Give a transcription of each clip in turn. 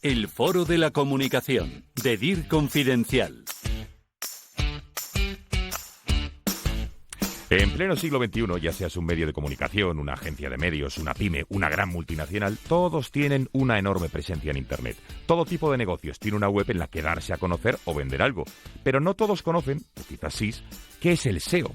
El Foro de la Comunicación, de DIR Confidencial. En pleno siglo XXI, ya seas un medio de comunicación, una agencia de medios, una pyme, una gran multinacional, todos tienen una enorme presencia en Internet. Todo tipo de negocios tiene una web en la que darse a conocer o vender algo. Pero no todos conocen, o quizás sí, ¿qué es el SEO?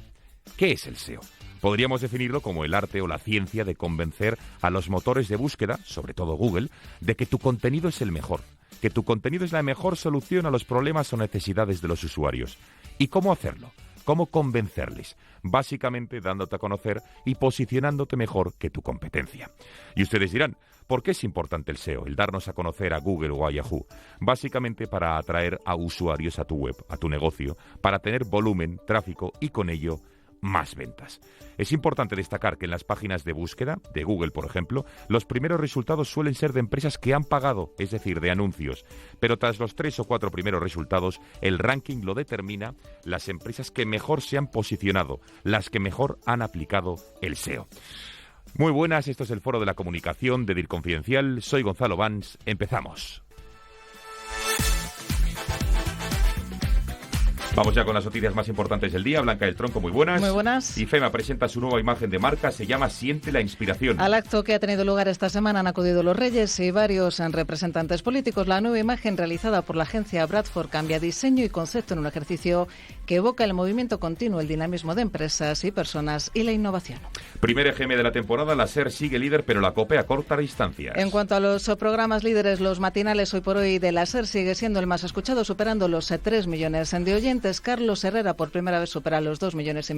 ¿Qué es el SEO? Podríamos definirlo como el arte o la ciencia de convencer a los motores de búsqueda, sobre todo Google, de que tu contenido es el mejor, que tu contenido es la mejor solución a los problemas o necesidades de los usuarios. ¿Y cómo hacerlo? ¿Cómo convencerles? Básicamente dándote a conocer y posicionándote mejor que tu competencia. Y ustedes dirán, ¿por qué es importante el SEO, el darnos a conocer a Google o a Yahoo? Básicamente para atraer a usuarios a tu web, a tu negocio, para tener volumen, tráfico y con ello más ventas. Es importante destacar que en las páginas de búsqueda, de Google por ejemplo, los primeros resultados suelen ser de empresas que han pagado, es decir, de anuncios. Pero tras los 3 o 4 primeros resultados, el ranking lo determina las empresas que mejor se han posicionado, las que mejor han aplicado el SEO. Muy buenas, esto es el Foro de la Comunicación de DIR Confidencial. Soy Gonzalo Vans. Empezamos. Vamos ya con las noticias más importantes del día. Blanca del Tronco, muy buenas. Muy buenas. IFEMA presenta su nueva imagen de marca, se llama Siente la Inspiración. Al acto que ha tenido lugar esta semana han acudido los Reyes y varios representantes políticos. La nueva imagen realizada por la agencia Bradford cambia diseño y concepto en un ejercicio que evoca el movimiento continuo, el dinamismo de empresas y personas y la innovación. Primer EGM de la temporada, la SER sigue líder, pero la COPE acorta distancias. En cuanto a los programas líderes, los matinales hoy por hoy de la SER sigue siendo el más escuchado, superando los 3 millones de oyentes. Carlos Herrera por primera vez supera los 2,5 millones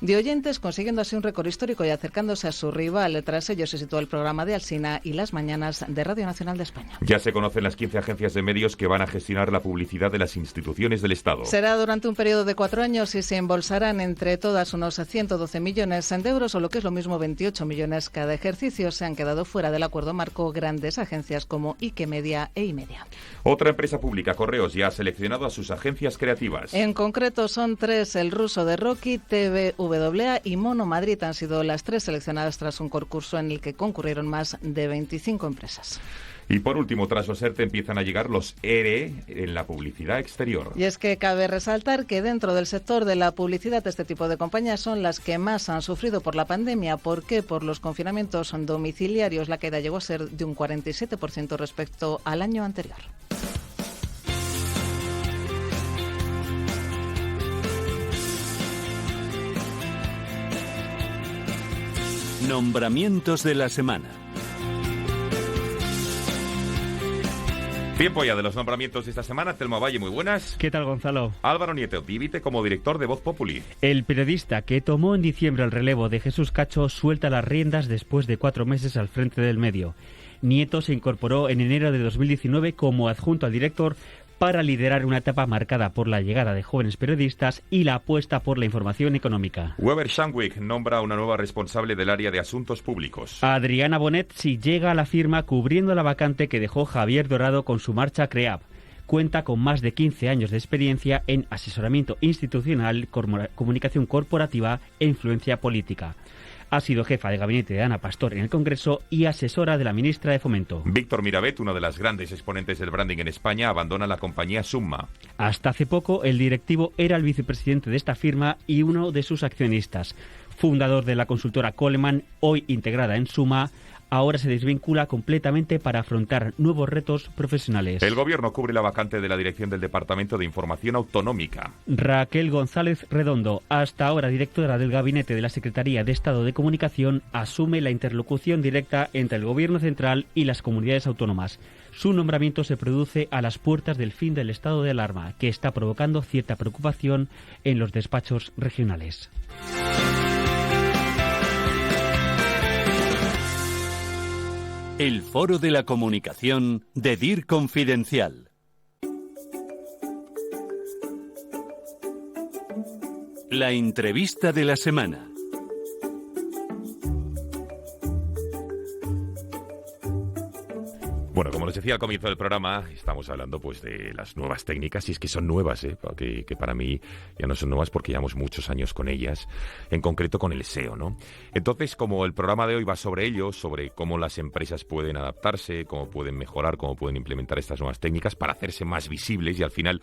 de oyentes, consiguiendo así un récord histórico y acercándose a su rival. Tras ello se sitúa el programa de Alsina y Las Mañanas de Radio Nacional de España. Ya se conocen las 15 agencias de medios que van a gestionar la publicidad de las instituciones del Estado. Será durante un periodo de 4 años y se embolsarán entre todas unos 112 millones de euros, o lo que es lo mismo 28 millones cada ejercicio. Se han quedado fuera del acuerdo marco grandes agencias como Ikemedia e Imedia. Otra empresa pública, Correos, ya ha seleccionado a sus agencias creativas. En concreto son 3, El Ruso de Rocky, TVWA y Mono Madrid. Han sido las 3 seleccionadas tras un concurso en el que concurrieron más de 25 empresas. Y por último, tras los ERTE empiezan a llegar los ERE en la publicidad exterior. Y es que cabe resaltar que dentro del sector de la publicidad este tipo de compañías son las que más han sufrido por la pandemia. ¿Por qué? Por los confinamientos domiciliarios. La caída llegó a ser de un 47% respecto al año anterior. Nombramientos de la semana. Tiempo ya de los nombramientos de esta semana. Telmo Valle, muy buenas. ¿Qué tal, Gonzalo? Álvaro Nieto dimite como director de Voz Populi. El periodista que tomó en diciembre el relevo de Jesús Cacho suelta las riendas después de 4 meses al frente del medio. Nieto se incorporó en enero de 2019 como adjunto al director para liderar una etapa marcada por la llegada de jóvenes periodistas y la apuesta por la información económica. Weber Shandwick nombra una nueva responsable del área de asuntos públicos. Adriana Bonet sí llega a la firma cubriendo la vacante que dejó Javier Dorado con su marcha a CREAB. Cuenta con más de 15 años de experiencia en asesoramiento institucional, comunicación corporativa e influencia política. Ha sido jefa de gabinete de Ana Pastor en el Congreso y asesora de la ministra de Fomento. Víctor Mirabet, uno de los grandes exponentes del branding en España, abandona la compañía Summa. Hasta hace poco, el directivo era el vicepresidente de esta firma y uno de sus accionistas. Fundador de la consultora Coleman, hoy integrada en Summa, ahora se desvincula completamente para afrontar nuevos retos profesionales. El Gobierno cubre la vacante de la dirección del Departamento de Información Autonómica. Raquel González Redondo, hasta ahora directora del Gabinete de la Secretaría de Estado de Comunicación, asume la interlocución directa entre el Gobierno central y las comunidades autónomas. Su nombramiento se produce a las puertas del fin del estado de alarma, que está provocando cierta preocupación en los despachos regionales. El Foro de la Comunicación de DIR Confidencial. La entrevista de la semana. Bueno, como les decía al comienzo del programa, estamos hablando pues de las nuevas técnicas, y es que son nuevas, que para mí ya no son nuevas porque llevamos muchos años con ellas, en concreto con el SEO, ¿no? Entonces, como el programa de hoy va sobre ello, sobre cómo las empresas pueden adaptarse, cómo pueden mejorar, cómo pueden implementar estas nuevas técnicas para hacerse más visibles y al final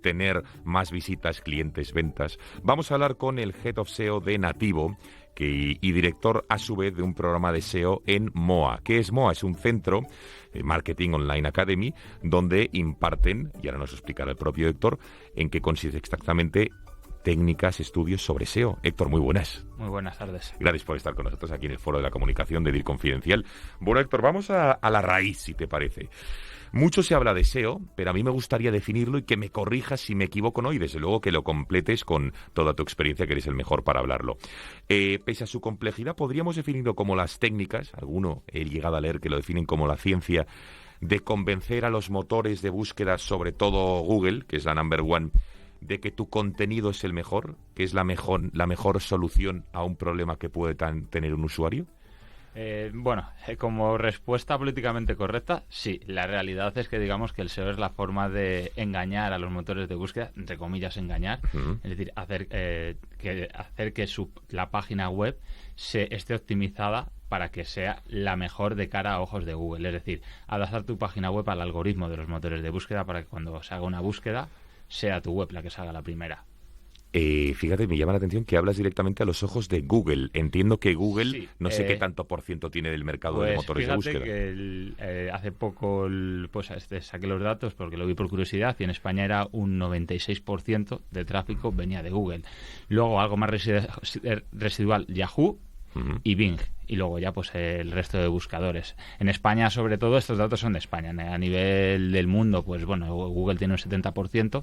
tener más visitas, clientes, ventas, vamos a hablar con el Head of SEO de Nativo, y director a su vez de un programa de SEO en MOA. ¿Qué es MOA? Es un centro, Marketing Online Academy, donde imparten, y ahora nos explicará el propio Héctor, en qué consiste exactamente técnicas, estudios sobre SEO. Héctor, muy buenas. Muy buenas tardes. Gracias por estar con nosotros aquí en el Foro de la Comunicación de DIR Confidencial. Bueno, Héctor, vamos a la raíz, si te parece. Mucho se habla de SEO, pero a mí me gustaría definirlo y que me corrijas si me equivoco o no, y desde luego que lo completes con toda tu experiencia, que eres el mejor para hablarlo. Pese a su complejidad, podríamos definirlo como las técnicas, alguno he llegado a leer que lo definen como la ciencia de convencer a los motores de búsqueda, sobre todo Google, que es la number one, de que tu contenido es el mejor, que es la mejor solución a un problema que puede tener un usuario. Como respuesta políticamente correcta, sí. La realidad es que digamos que el SEO es la forma de engañar a los motores de búsqueda, entre comillas engañar, es decir, hacer que la página web esté optimizada para que sea la mejor de cara a ojos de Google. Es decir, adaptar tu página web al algoritmo de los motores de búsqueda para que cuando se haga una búsqueda sea tu web la que salga la primera. Fíjate, me llama la atención que hablas directamente a los ojos de Google. Entiendo que Google, sí, no sé qué tanto por ciento tiene del mercado de motores de búsqueda. Fíjate que hace poco saqué los datos porque lo vi por curiosidad, y en España era un 96% de tráfico venía de Google. Luego algo más residual, Yahoo y Bing. Y luego ya pues el resto de buscadores. En España, sobre todo, estos datos son de España. A nivel del mundo, pues bueno, Google tiene un 70%.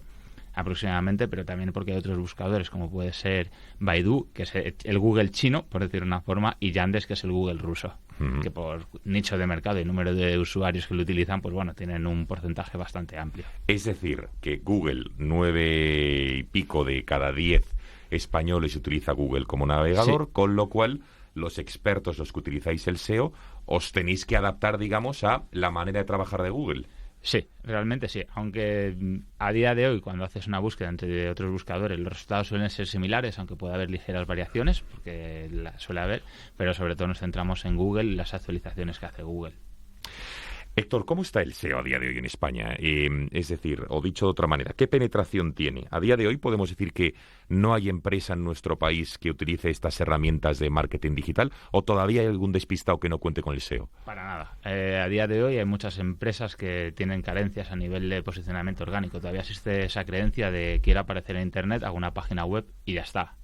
Aproximadamente, pero también porque hay otros buscadores como puede ser Baidu, que es el Google chino, por decir de una forma, y Yandex, que es el Google ruso, que por nicho de mercado y número de usuarios que lo utilizan, pues bueno, tienen un porcentaje bastante amplio. Es decir, que Google, 9 y pico de cada 10 españoles utiliza Google como navegador, sí, con lo cual los expertos, los que utilizáis el SEO, os tenéis que adaptar, digamos, a la manera de trabajar de Google. Sí, realmente sí. Aunque a día de hoy, cuando haces una búsqueda entre otros buscadores, los resultados suelen ser similares, aunque pueda haber ligeras variaciones, porque suele haber, pero sobre todo nos centramos en Google y las actualizaciones que hace Google. Héctor, ¿cómo está el SEO a día de hoy en España? Es decir, o dicho de otra manera, ¿qué penetración tiene? A día de hoy podemos decir que no hay empresa en nuestro país que utilice estas herramientas de marketing digital, ¿o todavía hay algún despistado que no cuente con el SEO? Para nada. A día de hoy hay muchas empresas que tienen carencias a nivel de posicionamiento orgánico. Todavía existe esa creencia de quiero aparecer en Internet, hago una página web y ya está.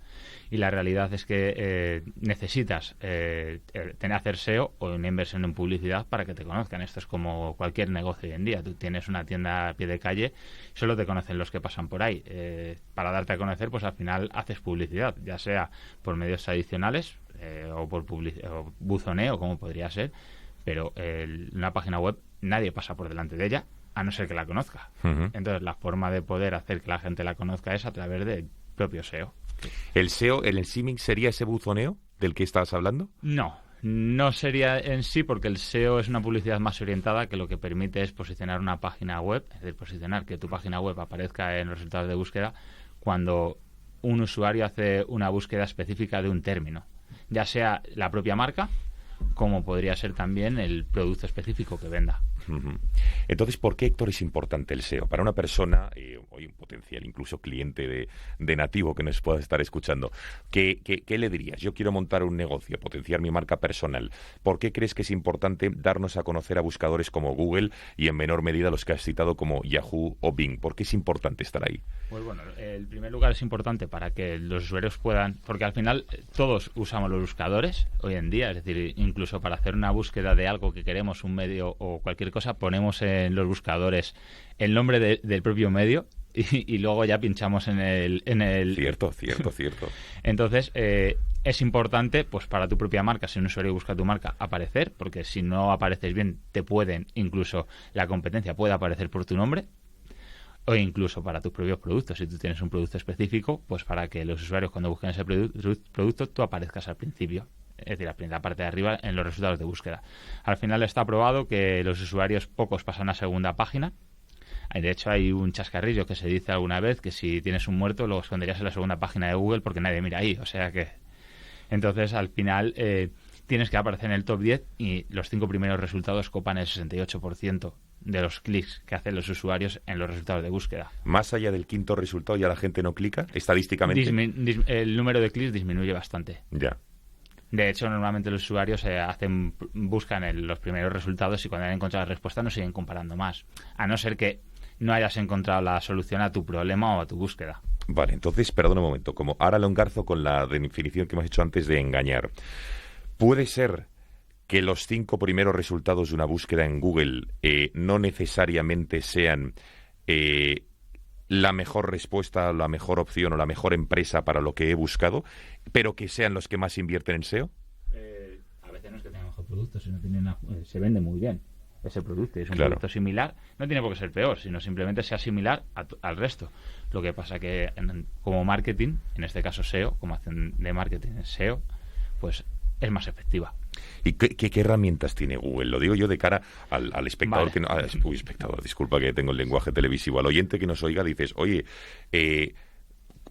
Y la realidad es que necesitas hacer SEO o una inversión en publicidad para que te conozcan. Esto es como cualquier negocio hoy en día. Tú tienes una tienda a pie de calle, solo te conocen los que pasan por ahí. Para darte a conocer, pues al final haces publicidad, ya sea por medios tradicionales o por o buzoneo, como podría ser, pero una página web nadie pasa por delante de ella, a no ser que la conozca. Entonces, la forma de poder hacer que la gente la conozca es a través del propio SEO. ¿El SEO, el skimming, sería ese buzoneo del que estabas hablando? No sería en sí, porque el SEO es una publicidad más orientada que lo que permite es posicionar una página web, es decir, posicionar que tu página web aparezca en los resultados de búsqueda cuando un usuario hace una búsqueda específica de un término, ya sea la propia marca, como podría ser también el producto específico que venda. Entonces, ¿por qué, Héctor, es importante el SEO? Para una persona, hoy un potencial incluso cliente de Nativo que nos pueda estar escuchando, ¿qué le dirías? Yo quiero montar un negocio, potenciar mi marca personal. ¿Por qué crees que es importante darnos a conocer a buscadores como Google y en menor medida los que has citado como Yahoo o Bing? ¿Por qué es importante estar ahí? Pues bueno, en primer lugar es importante para que los usuarios puedan, porque al final todos usamos los buscadores hoy en día, es decir, incluso para hacer una búsqueda de algo que queremos, un medio o cualquier cosa, ponemos en los buscadores el nombre del propio medio y luego ya pinchamos en el... Cierto. Entonces, es importante, pues para tu propia marca, si un usuario busca tu marca, aparecer, porque si no apareces bien, incluso la competencia puede aparecer por tu nombre, o incluso para tus propios productos. Si tú tienes un producto específico, pues para que los usuarios cuando busquen ese producto, tú aparezcas al principio. es decir, la primera parte de arriba en los resultados de búsqueda. Al final está probado que los usuarios pocos pasan a segunda página. De hecho, hay un chascarrillo que se dice alguna vez que si tienes un muerto lo esconderías en la segunda página de Google porque nadie mira ahí. O sea que... Entonces, al final, tienes que aparecer en el top 10 y los 5 primeros resultados copan el 68% de los clics que hacen los usuarios en los resultados de búsqueda. Más allá del quinto resultado, ¿ya la gente no clica estadísticamente? El número de clics disminuye bastante. Ya. De hecho, normalmente los usuarios buscan los primeros resultados y cuando han encontrado la respuesta no siguen comparando más. A no ser que no hayas encontrado la solución a tu problema o a tu búsqueda. Vale, entonces, perdona un momento. Como ahora lo engarzo con la definición que hemos hecho antes de engañar. ¿Puede ser que los 5 primeros resultados de una búsqueda en Google no necesariamente sean la mejor respuesta, la mejor opción o la mejor empresa para lo que he buscado, pero que sean los que más invierten en SEO? A veces no es que tenga mejor producto, sino se vende muy bien ese producto. Es un Claro. producto similar, no tiene por qué ser peor, sino simplemente sea similar al resto. Lo que pasa que como marketing, en este caso SEO, como acción de marketing en SEO, pues es más efectiva. ¿Y qué herramientas tiene Google? Lo digo yo de cara al espectador. Vale. Espectador, disculpa que tengo el lenguaje televisivo. Al oyente que nos oiga dices, oye,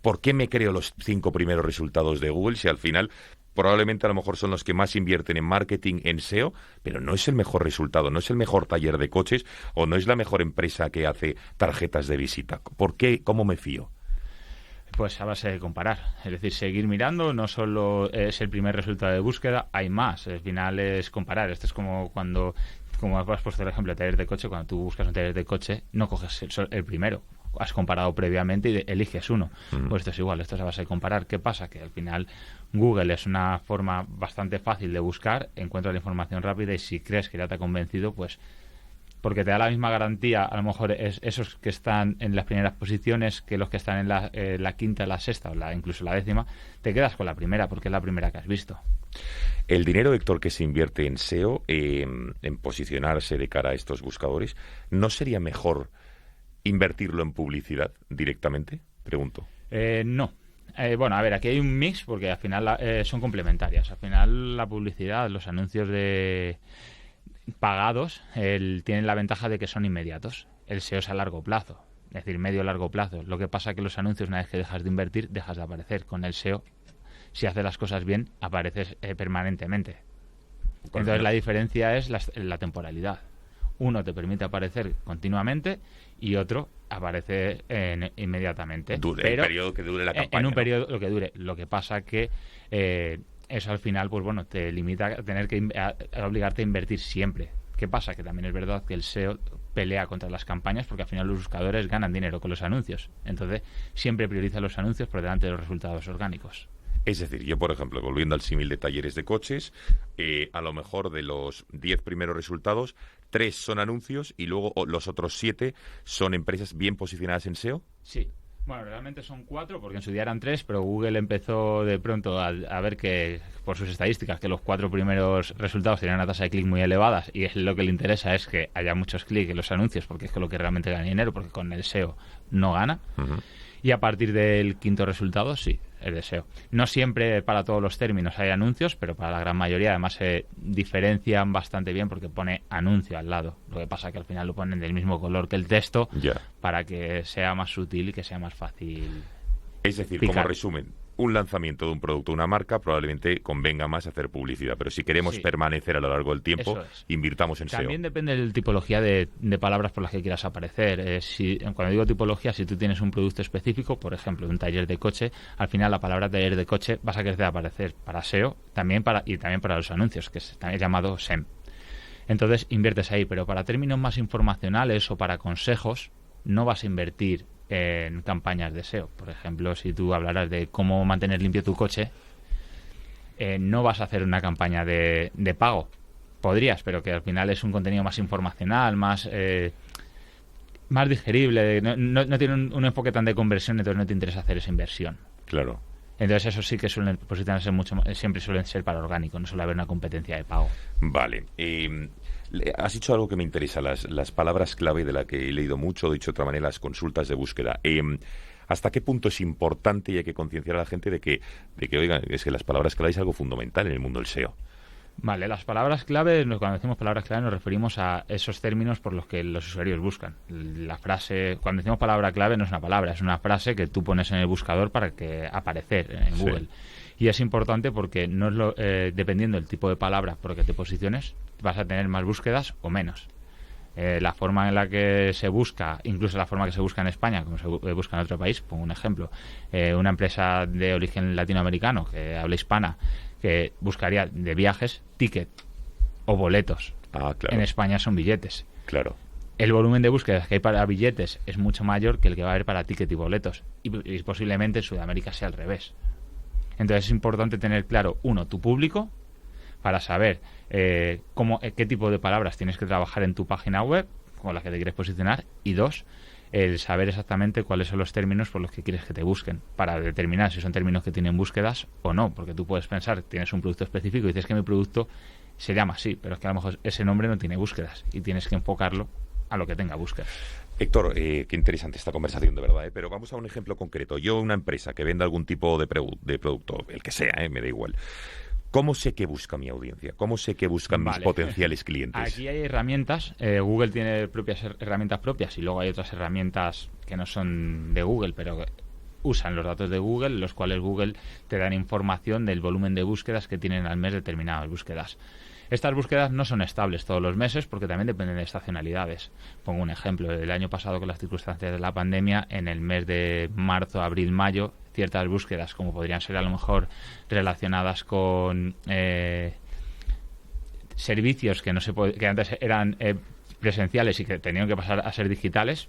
¿por qué me creo los 5 primeros resultados de Google si al final probablemente a lo mejor son los que más invierten en marketing, en SEO, pero no es el mejor resultado, no es el mejor taller de coches o no es la mejor empresa que hace tarjetas de visita? ¿Por qué? ¿Cómo me fío? Pues a base de comparar, es decir, seguir mirando, no solo es el primer resultado de búsqueda, hay más, al final es comparar. Esto es como has puesto el ejemplo de taller de coche, cuando tú buscas un taller de coche, no coges el primero, has comparado previamente y eliges uno. Pues esto es igual, esto es a base de comparar. ¿Qué pasa? Que al final Google es una forma bastante fácil de buscar, encuentras la información rápida y si crees que ya te ha convencido, pues porque te da la misma garantía, a lo mejor esos que están en las primeras posiciones que los que están en la quinta, la sexta o incluso la décima, te quedas con la primera porque es la primera que has visto. El dinero, Héctor, que se invierte en SEO, en posicionarse de cara a estos buscadores, ¿no sería mejor invertirlo en publicidad directamente? Pregunto. No. Bueno, a ver, aquí hay un mix porque al final son complementarias. Al final la publicidad, los anuncios pagados tienen la ventaja de que son inmediatos. El SEO es a largo plazo, es decir, medio-largo plazo. Lo que pasa es que los anuncios, una vez que dejas de invertir, dejas de aparecer. Con el SEO, si haces las cosas bien, apareces permanentemente. Entonces la diferencia es la temporalidad. Uno te permite aparecer continuamente y otro aparece inmediatamente. El periodo que dure la campaña. En un periodo lo que dure. Lo que pasa que eso al final, pues bueno, te limita a tener a obligarte a invertir siempre. ¿Qué pasa? Que también es verdad que el SEO pelea contra las campañas porque al final los buscadores ganan dinero con los anuncios. Entonces, siempre prioriza los anuncios por delante de los resultados orgánicos. Es decir, yo, por ejemplo, volviendo al símil de talleres de coches, a lo mejor de los 10 primeros resultados, 3 son anuncios y luego los otros 7 son empresas bien posicionadas en SEO. Sí. Bueno, realmente son 4 porque en su día eran 3, pero Google empezó de pronto a ver que, por sus estadísticas, que los 4 primeros resultados tenían una tasa de clic muy elevadas y lo que le interesa es que haya muchos clics en los anuncios porque es con lo que realmente gana dinero, porque con el SEO no gana. Uh-huh. Y a partir del quinto resultado, sí, el de SEO. No siempre para todos los términos hay anuncios, pero para la gran mayoría además se diferencian bastante bien porque pone anuncio al lado. Lo que pasa es que al final lo ponen del mismo color que el texto para que sea más sutil y que sea más fácil. Es decir, picar. Como resumen, un lanzamiento de un producto, una marca, probablemente convenga más hacer publicidad, pero si queremos permanecer a lo largo del tiempo, invirtamos en SEO. También depende de la tipología de palabras por las que quieras aparecer. Cuando digo tipología, si tú tienes un producto específico, por ejemplo, un taller de coche, al final la palabra taller de coche vas a querer aparecer para SEO y también para los anuncios, que es también llamado SEM. Entonces inviertes ahí, pero para términos más informacionales o para consejos, no vas a invertir en campañas de SEO. Por ejemplo, si tú hablaras de cómo mantener limpio tu coche, no vas a hacer una campaña de pago. Podrías, pero que al final es un contenido más informacional, más digerible, no tiene un enfoque tan de conversión, entonces no te interesa hacer esa inversión. Claro. Entonces eso sí que siempre suelen ser para orgánico, no suele haber una competencia de pago. Vale. Has dicho algo que me interesa, las palabras clave de la que he leído mucho, dicho de otra manera, las consultas de búsqueda. ¿Hasta qué punto es importante y hay que concienciar a la gente de que oigan, es que las palabras clave es algo fundamental en el mundo del SEO? Vale, las palabras clave, cuando decimos palabras clave nos referimos a esos términos por los que los usuarios buscan. La frase, cuando decimos palabra clave no es una palabra, es una frase que tú pones en el buscador para que aparecer en Google. Y es importante porque no es dependiendo del tipo de palabra por el que te posiciones, vas a tener más búsquedas o menos. La forma en la que se busca, incluso la forma que se busca en España, como se busca en otro país, pongo un ejemplo, una empresa de origen latinoamericano que habla hispana, que buscaría de viajes, ticket o boletos. Claro. En España son billetes. Claro. El volumen de búsquedas que hay para billetes es mucho mayor que el que va a haber para ticket y boletos. Y posiblemente en Sudamérica sea al revés. Entonces es importante tener claro, uno, tu público, para saber qué tipo de palabras tienes que trabajar en tu página web con la que te quieres posicionar, y dos, el saber exactamente cuáles son los términos por los que quieres que te busquen, para determinar si son términos que tienen búsquedas o no, porque tú puedes pensar, tienes un producto específico y dices que mi producto se llama así, pero es que a lo mejor ese nombre no tiene búsquedas y tienes que enfocarlo a lo que tenga búsquedas. Héctor, qué interesante esta conversación, de verdad, pero vamos a un ejemplo concreto. Yo, una empresa que venda algún tipo de producto, el que sea, me da igual. ¿Cómo sé qué busca mi audiencia? ¿Cómo sé qué buscan mis potenciales clientes? Aquí hay herramientas. Google tiene herramientas propias y luego hay otras herramientas que no son de Google, pero que usan los datos de Google, los cuales Google te dan información del volumen de búsquedas que tienen al mes determinadas búsquedas. Estas búsquedas no son estables todos los meses porque también dependen de estacionalidades. Pongo un ejemplo. El año pasado, con las circunstancias de la pandemia, en el mes de marzo, abril, mayo, ciertas búsquedas, como podrían ser a lo mejor relacionadas con servicios que antes eran presenciales y que tenían que pasar a ser digitales,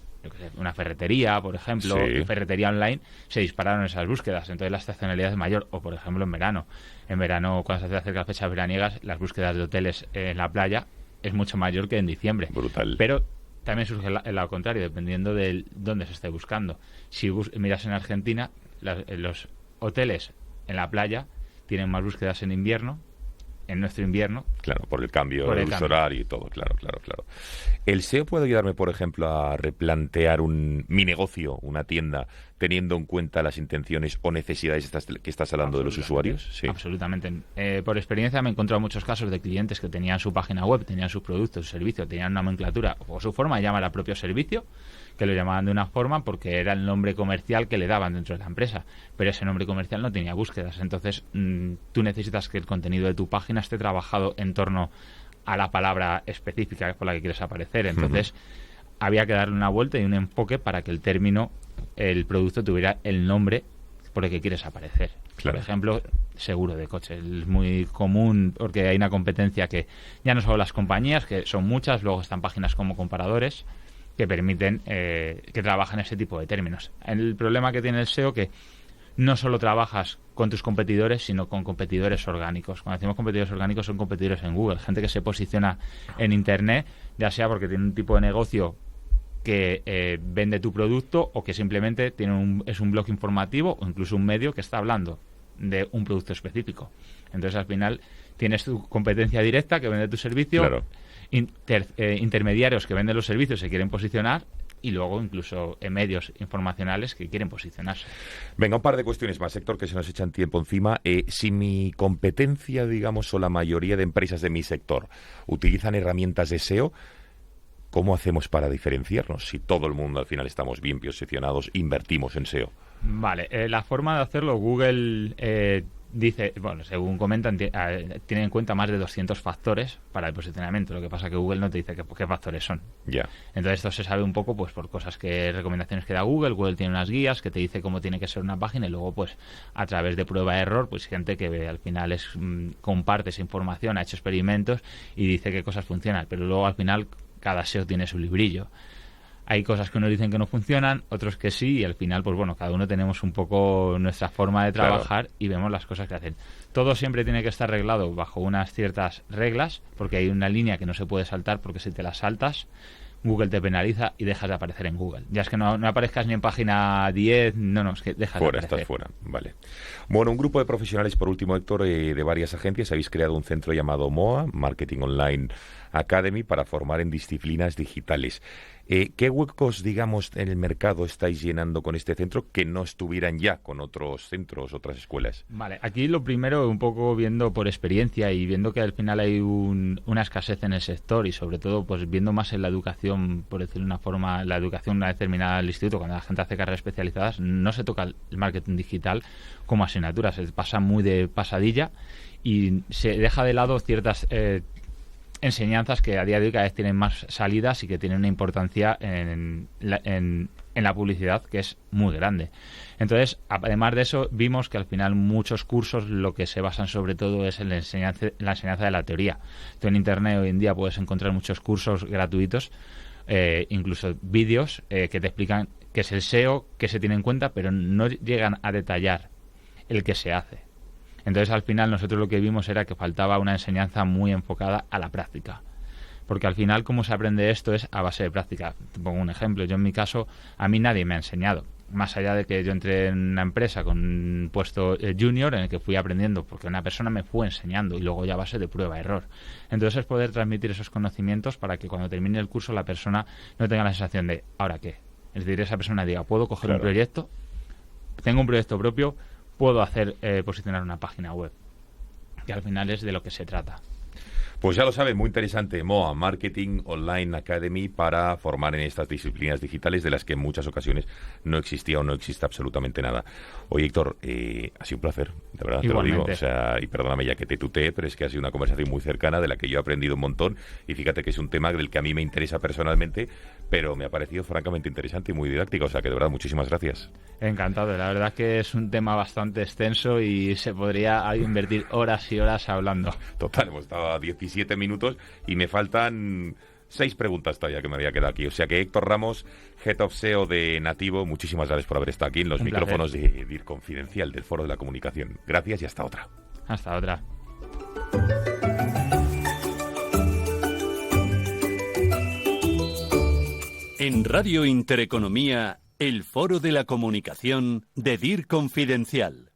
una ferretería, por ejemplo, ferretería online, se dispararon esas búsquedas. Entonces la estacionalidad es mayor. O, por ejemplo, en verano. En verano, cuando se acerca las fechas veraniegas, las búsquedas de hoteles en la playa es mucho mayor que en diciembre. Brutal. Pero también surge el lado contrario, dependiendo de dónde se esté buscando. Si miras en Argentina, los hoteles en la playa tienen más búsquedas en invierno, en nuestro invierno. Claro, por el cambio del uso horario y todo, claro. ¿El SEO puede ayudarme, por ejemplo, a replantear mi negocio, una tienda, teniendo en cuenta las intenciones o necesidades que estás hablando de los usuarios? Sí. Absolutamente. Por experiencia me he encontrado muchos casos de clientes que tenían su página web, tenían sus productos, su servicio, tenían una nomenclatura o su forma de llamar al propio servicio, que lo llamaban de una forma porque era el nombre comercial que le daban dentro de la empresa, pero ese nombre comercial no tenía búsquedas. Entonces tú necesitas que el contenido de tu página esté trabajado en torno a la palabra específica por la que quieres aparecer. Entonces había que darle una vuelta y un enfoque para que el producto tuviera el nombre por el que quieres aparecer. Claro. Por ejemplo, seguro de coche. Es muy común porque hay una competencia que ya no solo las compañías, que son muchas, luego están páginas como comparadores que permiten que trabajen ese tipo de términos. El problema que tiene el SEO que no solo trabajas con tus competidores, sino con competidores orgánicos. Cuando decimos competidores orgánicos, son competidores en Google, gente que se posiciona en Internet, ya sea porque tiene un tipo de negocio que vende tu producto o que simplemente es un blog informativo o incluso un medio que está hablando de un producto específico. Entonces, al final, tienes tu competencia directa que vende tu servicio, claro. Intermediarios que venden los servicios se quieren posicionar y luego incluso medios informacionales que quieren posicionarse. Venga, un par de cuestiones más, Héctor, que se nos echan tiempo encima. Si mi competencia, digamos, o la mayoría de empresas de mi sector utilizan herramientas de SEO, ¿cómo hacemos para diferenciarnos? Si todo el mundo al final estamos bien posicionados, invertimos en SEO. Vale, la forma de hacerlo, Google dice, bueno, según comentan, tiene en cuenta más de 200 factores para el posicionamiento. Lo que pasa es que Google no te dice qué factores son. Ya. Entonces esto se sabe un poco pues por recomendaciones que da Google. Google tiene unas guías que te dice cómo tiene que ser una página y luego pues a través de prueba de error, pues gente que al final comparte esa información, ha hecho experimentos y dice qué cosas funcionan. Pero luego al final cada SEO tiene su librillo. Hay cosas que unos dicen que no funcionan, otros que sí, y al final, pues bueno, cada uno tenemos un poco nuestra forma de trabajar, claro, y vemos las cosas que hacen. Todo siempre tiene que estar reglado bajo unas ciertas reglas, porque hay una línea que no se puede saltar, porque si te la saltas, Google te penaliza y dejas de aparecer en Google. Ya es que no aparezcas ni en página 10, no, es que dejas de aparecer. Estás fuera, vale. Bueno, un grupo de profesionales, por último, Héctor, de varias agencias, habéis creado un centro llamado MOA, Marketing Online Academy, para formar en disciplinas digitales. ¿Qué huecos, digamos, en el mercado estáis llenando con este centro que no estuvieran ya con otros centros, otras escuelas? Vale, aquí lo primero, un poco viendo por experiencia y viendo que al final hay una escasez en el sector y sobre todo pues viendo más en la educación, por decirlo de una forma, la educación una vez terminada el instituto, cuando la gente hace carreras especializadas, no se toca el marketing digital como asignatura, se pasa muy de pasadilla y se deja de lado ciertas enseñanzas que a día de hoy cada vez tienen más salidas y que tienen una importancia en la publicidad que es muy grande. Entonces, además de eso, vimos que al final muchos cursos lo que se basan sobre todo es en la enseñanza de la teoría. Tú en Internet hoy en día puedes encontrar muchos cursos gratuitos, incluso vídeos que te explican qué es el SEO, qué se tiene en cuenta, pero no llegan a detallar el que se hace. Entonces, al final, nosotros lo que vimos era que faltaba una enseñanza muy enfocada a la práctica. Porque al final, cómo se aprende esto es a base de práctica. Te pongo un ejemplo. Yo, en mi caso, a mí nadie me ha enseñado. Más allá de que yo entré en una empresa con un puesto junior en el que fui aprendiendo, porque una persona me fue enseñando y luego ya a base de prueba-error. Entonces, es poder transmitir esos conocimientos para que cuando termine el curso la persona no tenga la sensación de ¿ahora qué? Es decir, esa persona diga, puedo coger un proyecto, tengo un proyecto propio, puedo hacer posicionar una página web, que al final es de lo que se trata. Pues ya lo saben, muy interesante, MOA, Marketing Online Academy, para formar en estas disciplinas digitales de las que en muchas ocasiones no existía o no existe absolutamente nada. Oye, Héctor, ha sido un placer, de verdad. Igualmente. Te lo digo. O sea, y perdóname ya que te tuteé, pero es que ha sido una conversación muy cercana de la que yo he aprendido un montón, y fíjate que es un tema del que a mí me interesa personalmente, pero me ha parecido francamente interesante y muy didáctico, o sea que de verdad, muchísimas gracias. Encantado, la verdad que es un tema bastante extenso y se podría invertir horas y horas hablando. Total, hemos estado a 17 minutos y me faltan 6 preguntas todavía que me había quedado aquí. O sea que Héctor Ramos, Head of SEO de Nativo, muchísimas gracias por haber estado aquí en los micrófonos de DIR Confidencial del Foro de la Comunicación. Gracias y hasta otra. Hasta otra. En Radio Intereconomía, el Foro de la Comunicación de DIR Confidencial.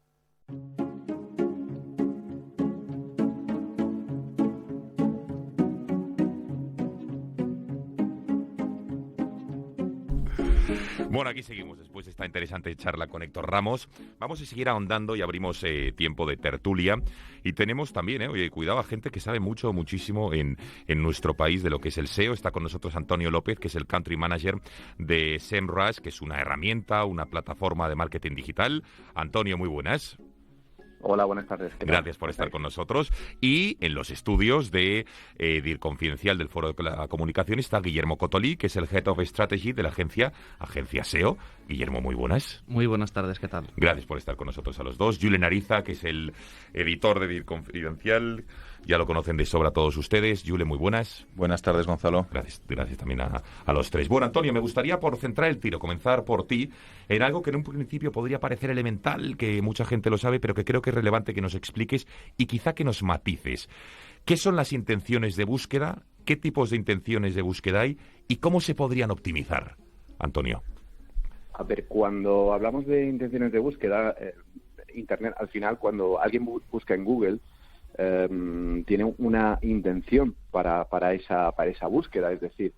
Bueno, aquí seguimos después de esta interesante charla con Héctor Ramos. Vamos a seguir ahondando y abrimos tiempo de tertulia. Y tenemos también, oye, cuidado, a gente que sabe mucho, muchísimo en nuestro país de lo que es el SEO. Está con nosotros Antonio López, que es el Country Manager de SEMrush, que es una herramienta, una plataforma de marketing digital. Antonio, muy buenas. Hola, buenas tardes. Gracias por estar con nosotros. Y en los estudios de DIR Confidencial del Foro de la Comunicación está Guillermo Cotolí, que es el Head of Strategy de la agencia SEO. Guillermo, muy buenas. Muy buenas tardes, ¿qué tal? Gracias por estar con nosotros a los dos. Julen Ariza, que es el editor de DIR Confidencial. Ya lo conocen de sobra todos ustedes. Julen, muy buenas. Buenas tardes, Gonzalo. Gracias también a los tres. Bueno, Antonio, me gustaría, por centrar el tiro, comenzar por ti, en algo que en un principio podría parecer elemental, que mucha gente lo sabe, pero que creo que es relevante que nos expliques y quizá que nos matices. ¿Qué son las intenciones de búsqueda? ¿Qué tipos de intenciones de búsqueda hay? ¿Y cómo se podrían optimizar? Antonio. A ver, cuando hablamos de intenciones de búsqueda, Internet, al final, cuando alguien busca en Google, tiene una intención para esa búsqueda. Es decir,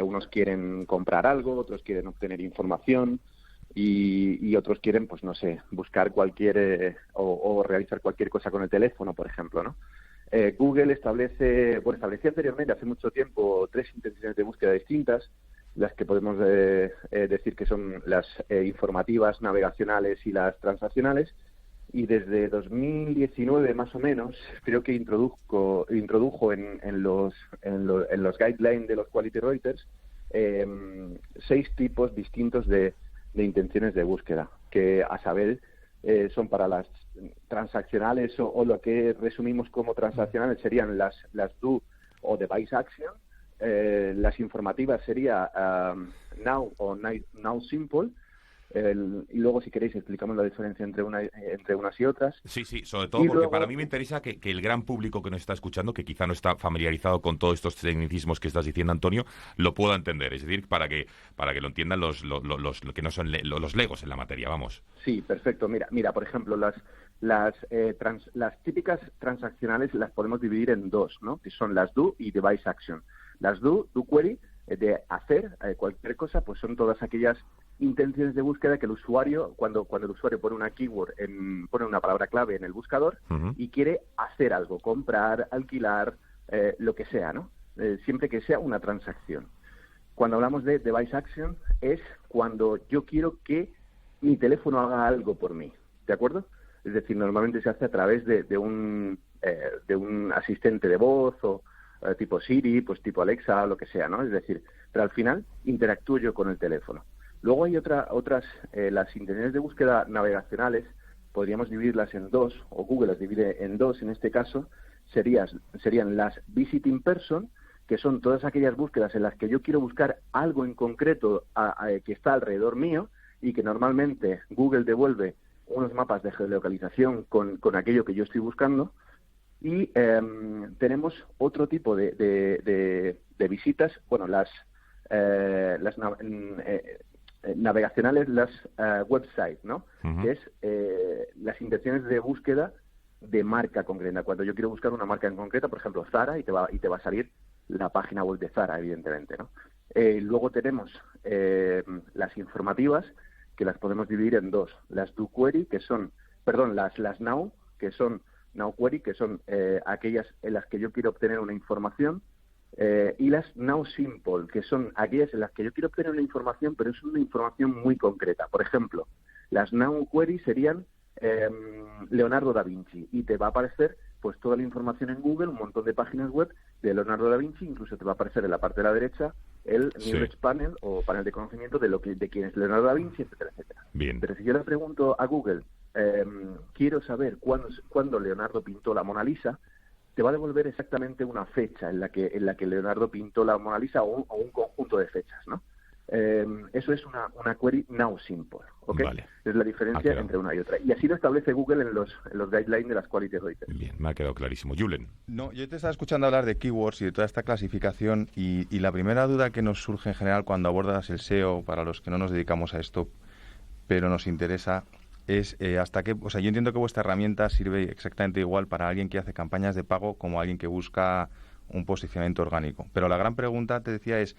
unos quieren comprar algo, otros quieren obtener información y otros quieren, pues no sé, buscar cualquier o realizar cualquier cosa con el teléfono, por ejemplo, ¿no? Google establecía anteriormente, hace mucho tiempo, 3 intenciones de búsqueda distintas, las que podemos decir que son las informativas, navegacionales y las transaccionales. Y desde 2019 más o menos creo que introdujo en los guidelines de los Quality Writers 6 tipos distintos de intenciones de búsqueda, que a saber son para las transaccionales o lo que resumimos como transaccionales serían las do o device action, las informativas sería now o now simple. Y luego, si queréis, explicamos la diferencia entre unas y otras. Sí, sobre todo porque para mí me interesa que el gran público que nos está escuchando, que quizá no está familiarizado con todos estos tecnicismos que estás diciendo, Antonio, lo pueda entender. Es decir, para que lo entiendan los que no son los legos en la materia, vamos. Sí, perfecto. Mira, por ejemplo, las típicas transaccionales las podemos dividir en 2, ¿no? Que son las do y device action. Las do query, de hacer cualquier cosa, pues son todas aquellas intenciones de búsqueda que el usuario, cuando el usuario pone una keyword, pone una palabra clave en el buscador y quiere hacer algo, comprar, alquilar, lo que sea, ¿no? Siempre que sea una transacción. Cuando hablamos de device action es cuando yo quiero que mi teléfono haga algo por mí, ¿de acuerdo? Es decir, normalmente se hace a través de un asistente de voz o tipo Siri, pues tipo Alexa, lo que sea, ¿no? Es decir, pero al final interactúo yo con el teléfono. Luego hay otras, las intenciones de búsqueda navegacionales, podríamos dividirlas en dos, o Google las divide en dos en este caso, serían las visiting person, que son todas aquellas búsquedas en las que yo quiero buscar algo en concreto que está alrededor mío y que normalmente Google devuelve unos mapas de geolocalización con aquello que yo estoy buscando. Y tenemos otro tipo de visitas, bueno, las navegacionales, las websites, ¿no? Que es las intenciones de búsqueda de marca concreta. Cuando yo quiero buscar una marca en concreta, por ejemplo, Zara, y te va a salir la página web de Zara, evidentemente, ¿no? Luego tenemos las informativas, que las podemos dividir en dos. Las do query, que son, las now, que son now query, que son aquellas en las que yo quiero obtener una información, y las now simple, que son aquellas en las que yo quiero obtener una información, pero es una información muy concreta. Por ejemplo, las now query serían Leonardo da Vinci, y te va a aparecer pues toda la información en Google, un montón de páginas web de Leonardo da Vinci, incluso te va a aparecer en la parte de la derecha el Knowledge Panel o panel de conocimiento de quién es Leonardo da Vinci, etcétera, etcétera. Bien. Pero si yo le pregunto a Google, quiero saber cuándo Leonardo pintó la Mona Lisa, te va a devolver exactamente una fecha en la que Leonardo pintó la Mona Lisa o un conjunto de fechas, ¿no? Eso es una query now simple, ¿ok? Vale. Es la diferencia entre una y otra. Y así lo establece Google en los guidelines de las quality raters. Bien, me ha quedado clarísimo. Julen. No, yo te estaba escuchando hablar de keywords y de toda esta clasificación y la primera duda que nos surge en general cuando abordas el SEO, para los que no nos dedicamos a esto, pero nos interesa, es hasta qué... O sea, yo entiendo que vuestra herramienta sirve exactamente igual para alguien que hace campañas de pago como alguien que busca un posicionamiento orgánico. Pero la gran pregunta, te decía, es...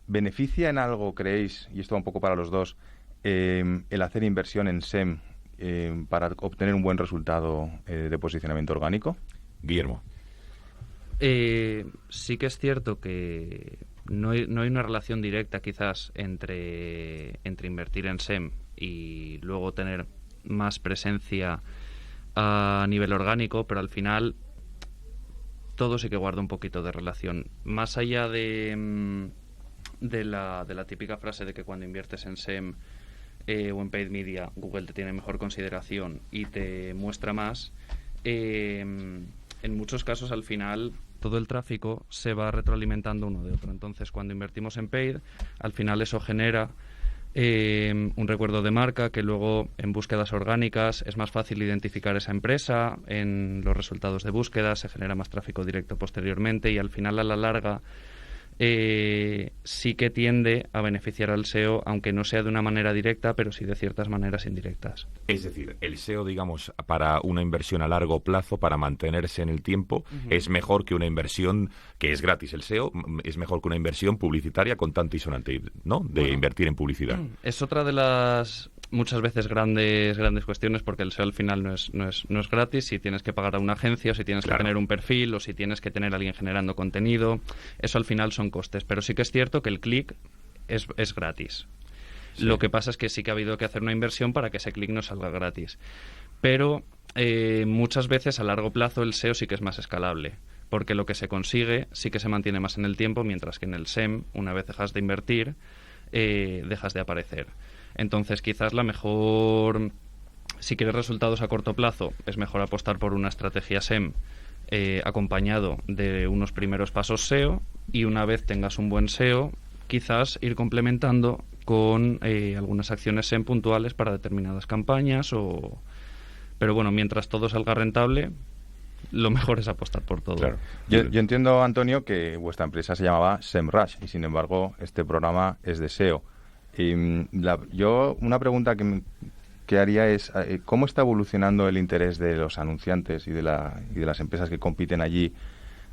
¿Beneficia en algo, creéis, y esto va un poco para los dos, el hacer inversión en SEM para obtener un buen resultado de posicionamiento orgánico? Guillermo. Sí que es cierto que no hay una relación directa quizás entre invertir en SEM y luego tener más presencia a nivel orgánico, pero al final todo sí que guarda un poquito de relación. Más allá de la típica frase de que cuando inviertes en SEM o en paid media, Google te tiene mejor consideración y te muestra más, en muchos casos al final todo el tráfico se va retroalimentando uno de otro. Entonces, cuando invertimos en paid, al final eso genera un recuerdo de marca, que luego en búsquedas orgánicas es más fácil identificar esa empresa, en los resultados de búsqueda se genera más tráfico directo posteriormente y al final, a la larga, sí que tiende a beneficiar al SEO, aunque no sea de una manera directa, pero sí de ciertas maneras indirectas. Es decir, el SEO, digamos, para una inversión a largo plazo, para mantenerse en el tiempo, es mejor que una inversión que es gratis. El SEO es mejor que una inversión publicitaria con tanto y sonante, ¿no? De invertir en publicidad. Es otra de las muchas veces grandes cuestiones, porque el SEO al final no es gratis. Si tienes que pagar a una agencia, o si tienes que tener un perfil, o si tienes que tener a alguien generando contenido, eso al final son costes. Pero sí que es cierto que el clic es gratis. Sí. Lo que pasa es que sí que ha habido que hacer una inversión para que ese clic no salga gratis. Pero muchas veces a largo plazo el SEO sí que es más escalable, porque lo que se consigue sí que se mantiene más en el tiempo, mientras que en el SEM, una vez dejas de invertir, dejas de aparecer. Entonces, quizás si quieres resultados a corto plazo, es mejor apostar por una estrategia SEM acompañado de unos primeros pasos SEO, y una vez tengas un buen SEO, quizás ir complementando con algunas acciones SEM puntuales para determinadas campañas. Pero bueno, mientras todo salga rentable, lo mejor es apostar por todo. Claro. Yo entiendo, Antonio, que vuestra empresa se llamaba SEMrush y sin embargo este programa es de SEO. Yo una pregunta que haría es ¿cómo está evolucionando el interés de los anunciantes y de las empresas que compiten allí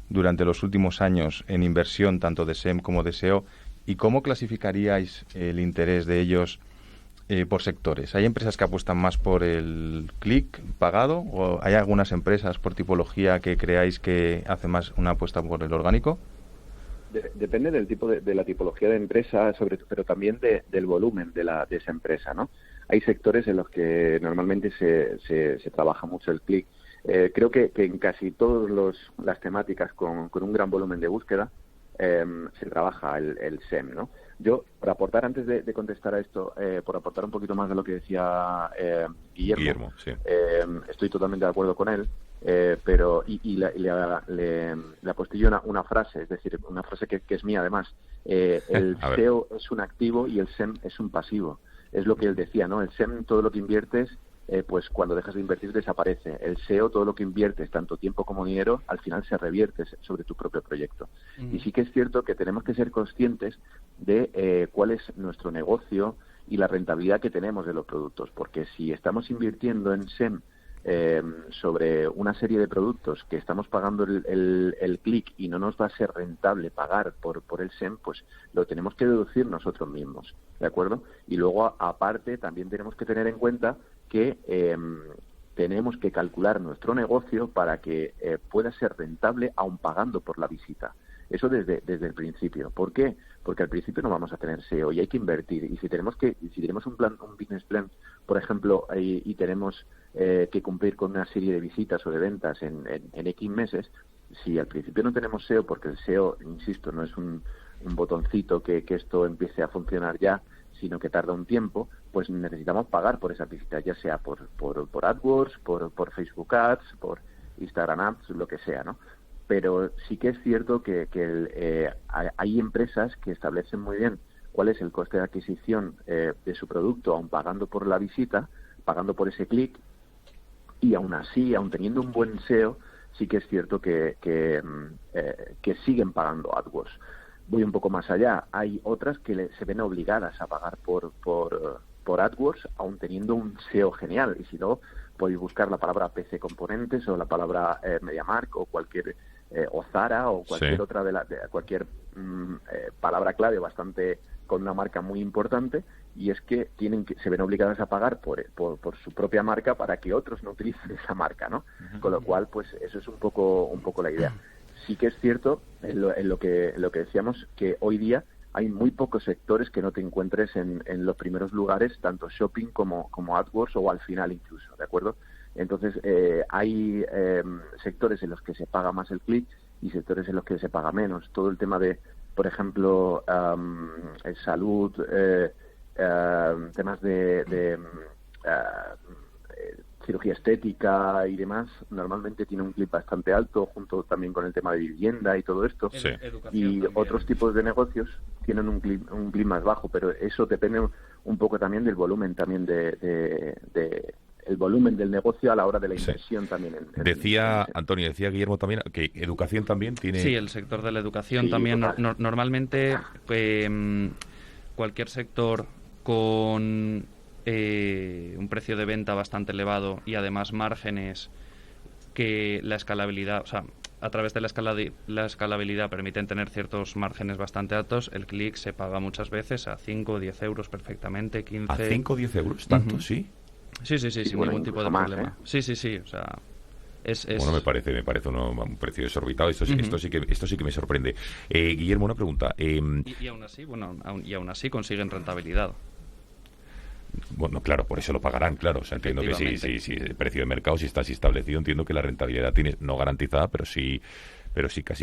durante los últimos años en inversión tanto de SEM como de SEO? ¿Y cómo clasificaríais el interés de ellos por sectores? ¿Hay empresas que apuestan más por el clic pagado o hay algunas empresas por tipología que creáis que hacen más una apuesta por el orgánico? Depende del tipo de la tipología de empresa, pero también del volumen de esa empresa, ¿no? Hay sectores en los que normalmente se trabaja mucho el clic. Creo que en casi todas las temáticas con un gran volumen de búsqueda se trabaja el SEM, ¿no? Yo, por aportar, antes de contestar a esto, por aportar un poquito más de lo que decía Guillermo, sí. Estoy totalmente de acuerdo con él, pero le apostillo una frase, es decir, una frase que es mía además. El SEO es un activo y el SEM es un pasivo. Es lo que él decía, ¿no? El SEM, todo lo que inviertes, pues cuando dejas de invertir desaparece. El SEO, todo lo que inviertes, tanto tiempo como dinero, al final se revierte sobre tu propio proyecto. Y sí que es cierto que tenemos que ser conscientes de cuál es nuestro negocio y la rentabilidad que tenemos de los productos, porque si estamos invirtiendo en SEM sobre una serie de productos que estamos pagando el clic y no nos va a ser rentable pagar por el SEM, pues lo tenemos que deducir nosotros mismos, ¿de acuerdo? Y luego, aparte, también tenemos que tener en cuenta que tenemos que calcular nuestro negocio para que pueda ser rentable aun pagando por la visita. Eso desde el principio. ¿Por qué? Porque al principio no vamos a tener SEO y hay que invertir. Y si tenemos un business plan, por ejemplo, y tenemos que cumplir con una serie de visitas o de ventas en X meses, si al principio no tenemos SEO, porque el SEO, insisto, no es un botoncito que esto empiece a funcionar ya, sino que tarda un tiempo, pues necesitamos pagar por esa visita, ya sea por AdWords, por Facebook Ads, por Instagram Ads, lo que sea, ¿no? Pero sí que es cierto que hay empresas que establecen muy bien cuál es el coste de adquisición de su producto, aun pagando por la visita, pagando por ese clic, y aún así, aun teniendo un buen SEO, sí que es cierto que siguen pagando AdWords. Voy un poco más allá. Hay otras que se ven obligadas a pagar por AdWords, aun teniendo un SEO genial. Y si no, podéis buscar la palabra PC Componentes o la palabra MediaMarkt o cualquier o Zara o cualquier otra cualquier palabra clave bastante con una marca muy importante, y es que se ven obligadas a pagar por su propia marca para que otros no utilicen esa marca, ¿no? Con lo cual, pues eso es un poco la idea. Sí que es cierto, en lo que decíamos, que hoy día hay muy pocos sectores que no te encuentres en los primeros lugares, tanto shopping como AdWords o al final incluso, ¿de acuerdo? Entonces, hay sectores en los que se paga más el clic y sectores en los que se paga menos. Todo el tema de, por ejemplo, salud, temas de cirugía estética y demás, normalmente tiene un clip bastante alto, junto también con el tema de vivienda y todo esto. Sí. Y también otros tipos de negocios tienen un clip más bajo, pero eso depende un poco también del volumen también el volumen del negocio a la hora de la inversión también. Decía Antonio, decía Guillermo también que educación también tiene... Sí, el sector de la educación también. Normalmente cualquier sector con un precio de venta bastante elevado y además márgenes que la escalabilidad, o sea, a través de la escalabilidad permiten tener ciertos márgenes bastante altos. El clic se paga muchas veces a 5 o 10 euros perfectamente, 15... ¿A 5 o 10 euros? ¿Tanto? Sí. Sí, sin ningún tipo de problema. Sí, o sea... Bueno, me parece un precio desorbitado. Esto sí que me sorprende. Guillermo, una pregunta. Y aún así consiguen rentabilidad. Bueno, claro, por eso lo pagarán, claro. O sea, entiendo que si el precio de mercado, si está así establecido, entiendo que la rentabilidad tiene, no garantizada, pero sí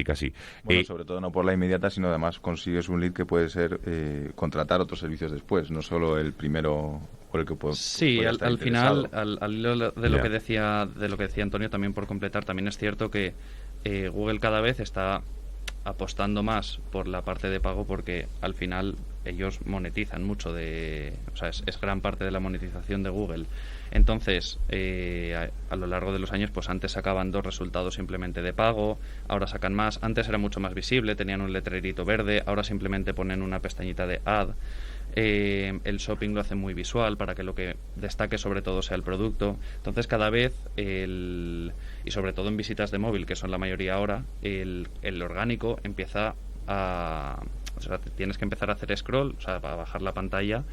casi. Bueno, sobre todo no por la inmediata, sino además consigues un lead que puede ser contratar otros servicios después, no solo el primero por el que puedo. Sí, al final, al hilo de lo que decía Antonio, también por completar, también es cierto que Google cada vez está apostando más por la parte de pago, porque al final ellos monetizan mucho o sea, es gran parte de la monetización de Google. Entonces, a lo largo de los años, pues antes sacaban 2 resultados simplemente de pago, ahora sacan más. Antes era mucho más visible, tenían un letrerito verde, ahora simplemente ponen una pestañita de ad. El shopping lo hace muy visual para que lo que destaque sobre todo sea el producto. Entonces cada vez y sobre todo en visitas de móvil, que son la mayoría ahora, el orgánico empieza a O sea, tienes que empezar a hacer scroll, o sea, para bajar la pantalla,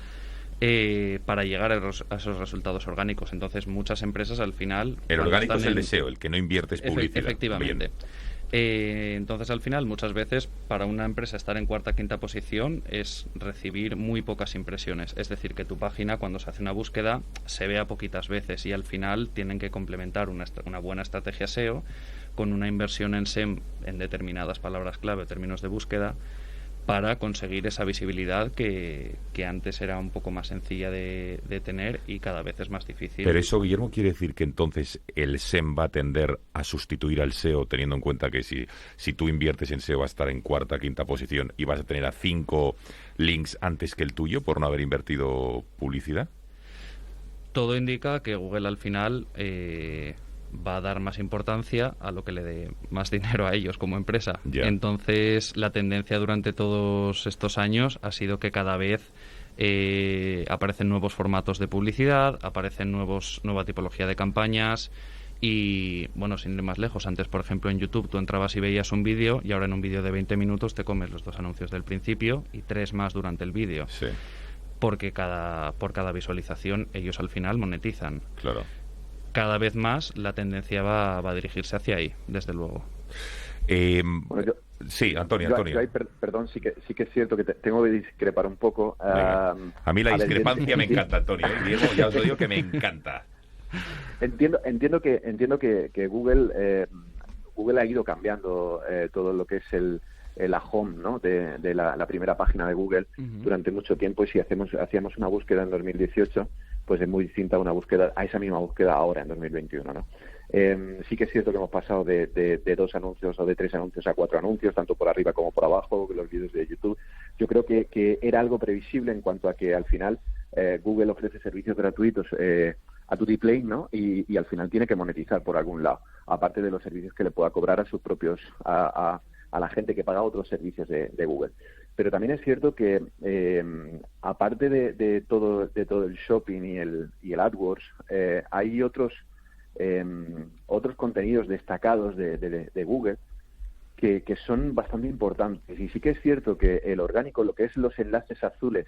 para llegar a esos resultados orgánicos. Entonces, muchas empresas al final... El orgánico es el deseo, el que no inviertes publicidad. Efectivamente. Entonces, al final, muchas veces, para una empresa estar en cuarta, quinta posición es recibir muy pocas impresiones. Es decir, que tu página, cuando se hace una búsqueda, se vea poquitas veces y al final tienen que complementar una buena estrategia SEO con una inversión en SEM en determinadas palabras clave, términos de búsqueda, para conseguir esa visibilidad que antes era un poco más sencilla de tener y cada vez es más difícil. Pero eso, Guillermo, quiere decir que entonces el SEM va a tender a sustituir al SEO, teniendo en cuenta que si tú inviertes en SEO va a estar en cuarta, quinta posición y vas a tener a 5 links antes que el tuyo por no haber invertido publicidad. Todo indica que Google al final va a dar más importancia a lo que le dé más dinero a ellos como empresa. Yeah. Entonces, la tendencia durante todos estos años ha sido que cada vez aparecen nuevos formatos de publicidad, aparecen nueva tipología de campañas y, bueno, sin ir más lejos, antes, por ejemplo, en YouTube tú entrabas y veías un vídeo y ahora en un vídeo de 20 minutos te comes los 2 anuncios del principio y 3 más durante el vídeo. Sí. Porque por cada visualización ellos al final monetizan. Claro. Cada vez más la tendencia va a dirigirse hacia ahí, desde luego. Sí, Antonio. Yo ahí, perdón, sí que es cierto que tengo que discrepar un poco. A mí la discrepancia me encanta, Antonio. Diego, ya os lo digo que me encanta. Entiendo que Google ha ido cambiando todo lo que es la home, ¿no? de la primera página de Google durante mucho tiempo, y si hacíamos una búsqueda en 2018, pues es muy distinta a esa misma búsqueda ahora en 2021, ¿no? Sí que es cierto que hemos pasado de 2 anuncios o de 3 anuncios a 4 anuncios, tanto por arriba como por abajo, los vídeos de YouTube. Yo creo que era algo previsible en cuanto a que al final Google ofrece servicios gratuitos a tutti play, ¿no? Y al final tiene que monetizar por algún lado, aparte de los servicios que le pueda cobrar a sus propios a la gente que paga otros servicios de Google. Pero también es cierto que aparte de todo el shopping y el AdWords, hay otros contenidos destacados de Google que son bastante importantes. Y sí que es cierto que el orgánico, lo que es los enlaces azules,